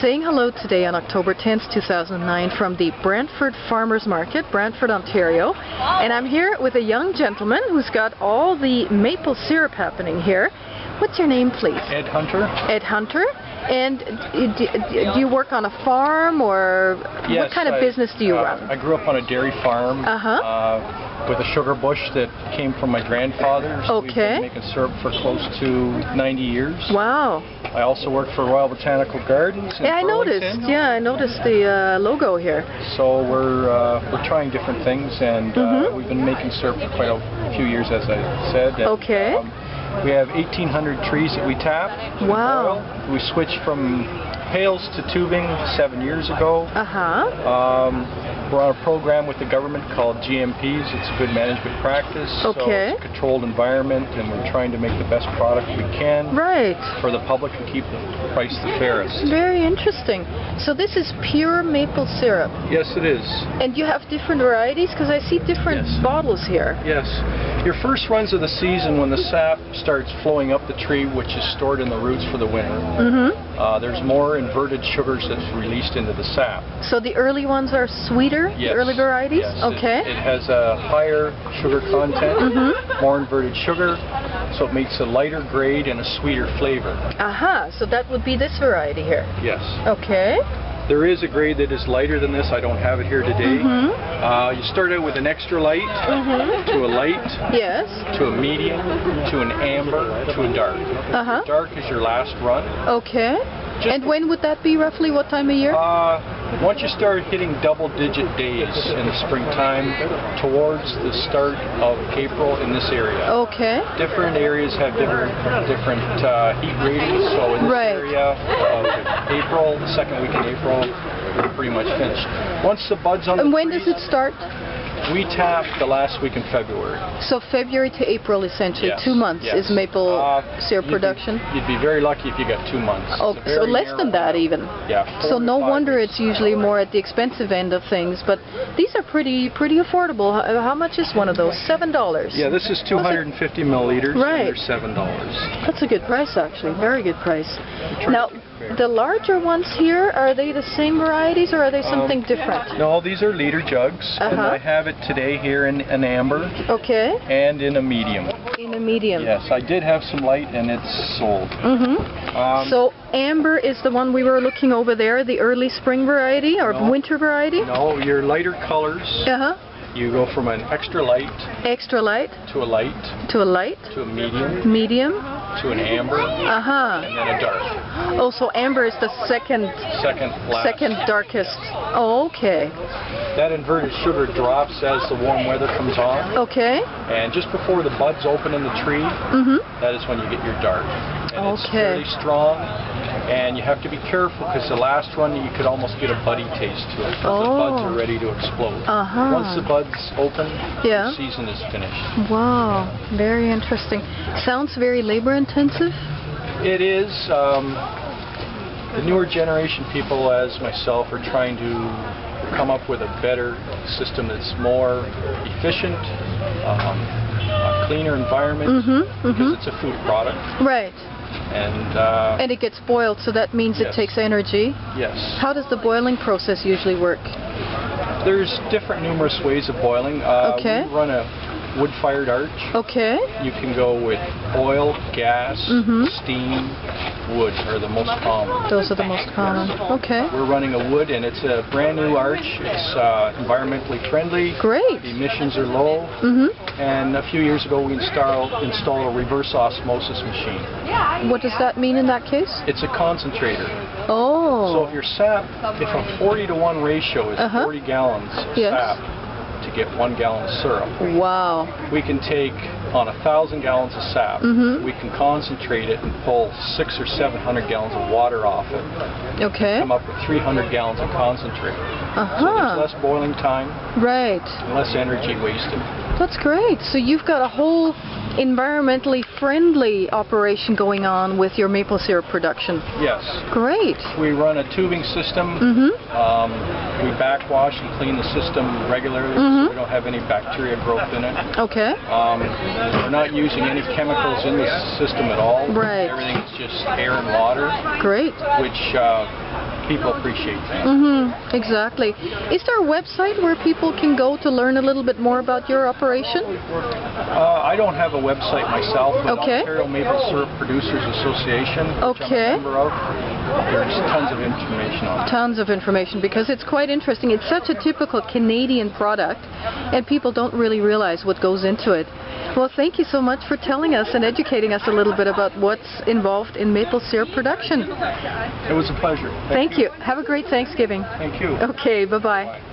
saying hello today on October 10th, 2009 from the Brantford Farmers Market, Brantford, Ontario. And I'm here with a young gentleman who's got all the maple syrup happening here. What's your name, please? Ed Hunter. Ed Hunter. And do you work on a farm, or Yes, what kind of business do you run? I grew up on a dairy farm with a sugar bush that came from my grandfather. So we've been making syrup for close to 90 years. Wow. I also work for Royal Botanical Gardens in Burlington. I noticed the logo here. So we're trying different things, and we've been making syrup for quite a few years, as I said. And, we have 1,800 trees that we tap. Wow. We switched from pails to tubing 7 years ago. We're on a program with the government called GMPs. It's a good management practice. So it's a controlled environment, and we're trying to make the best product we can for the public and keep the price the fairest. Very interesting. So this is pure maple syrup? Yes, it is. And you have different varieties? Because I see different bottles here. Yes. Your first runs of the season, when the sap starts flowing up the tree, which is stored in the roots for the winter, there's more inverted sugars that's released into the sap. So the early ones are sweeter? Yes. The early varieties? Yes. It has a higher sugar content, more inverted sugar, so it makes a lighter grade and a sweeter flavor. So that would be this variety here? Yes. Okay. There is a grade that is lighter than this. I don't have it here today. You start out with an extra light, to a light, to a medium, to an amber, to a dark. Dark is your last run. Okay. And when would that be roughly? What time of year? Once you start hitting double-digit days in the springtime, towards the start of April in this area. Okay. Different areas have different heat ratings, so in this area of April, the second week in April, we're pretty much finished. Once the buds on the And when does it start? We tap the last week in February. So February to April, essentially, 2 months is maple syrup production? You'd be very lucky if you got 2 months. Oh, so less than that even? Yeah. So no wonder it's usually more at the expensive end of things, but these are pretty affordable. How much is one of those? $7? Yeah, this is 250 milliliters, and they're $7. That's a good price, actually. Very good price. Now, the larger ones here, are they the same varieties, or are they something different? No, these are liter jugs, and I have it today here in an amber and in a medium. In a medium. Yes, I did have some light, and it's sold. So amber is the one we were looking over there, the early spring variety or winter variety? No, your lighter colors. You go from an extra light to a light to a medium to an amber and then a dark. Oh, so amber is the second darkest. Oh, okay. That inverted sugar drops as the warm weather comes on. Okay. And just before the buds open in the tree, that is when you get your dark. And it's fairly strong. And you have to be careful, because the last one you could almost get a buddy taste to it. The buds are ready to explode. Once the buds open, the season is finished. Wow, very interesting. Sounds very labor intensive. It is. The newer generation people, as myself, are trying to come up with a better system that's more efficient, a cleaner environment, because it's a food product. Right. And it gets boiled, so that means it takes energy. Yes. How does the boiling process usually work? There's numerous ways of boiling. We run a wood-fired arch. You can go with oil, gas, steam, wood are the most common. Those are the most common. We're running a wood, and it's a brand new arch. It's environmentally friendly. Great. The emissions are low. And a few years ago we installed a reverse osmosis machine. What does that mean in that case? It's a concentrator. Oh. So if your sap, if a 40-to-1 ratio is 40 gallons of sap to get 1 gallon of syrup. Wow. We can take on 1,000 gallons of sap, we can concentrate it and pull 600 or 700 gallons of water off it. Come up with 300 gallons of concentrate. So there's less boiling time. And less energy wasted. That's great. So you've got a whole environmentally friendly operation going on with your maple syrup production. Yes. Great. We run a tubing system. We backwash and clean the system regularly, so we don't have any bacteria growth in it. We're not using any chemicals in the system at all. Everything's just air and water. Great. Which people appreciate things. Exactly. Is there a website where people can go to learn a little bit more about your operation? I don't have a website myself, but Ontario Maple Syrup Producers Association, which I'm a member of, there's tons of information on it. Tons of information, because it's quite interesting. It's such a typical Canadian product, and people don't really realize what goes into it. Well, thank you so much for telling us and educating us a little bit about what's involved in maple syrup production. It was a pleasure. Thank you. Have a great Thanksgiving. Thank you. Okay, bye-bye.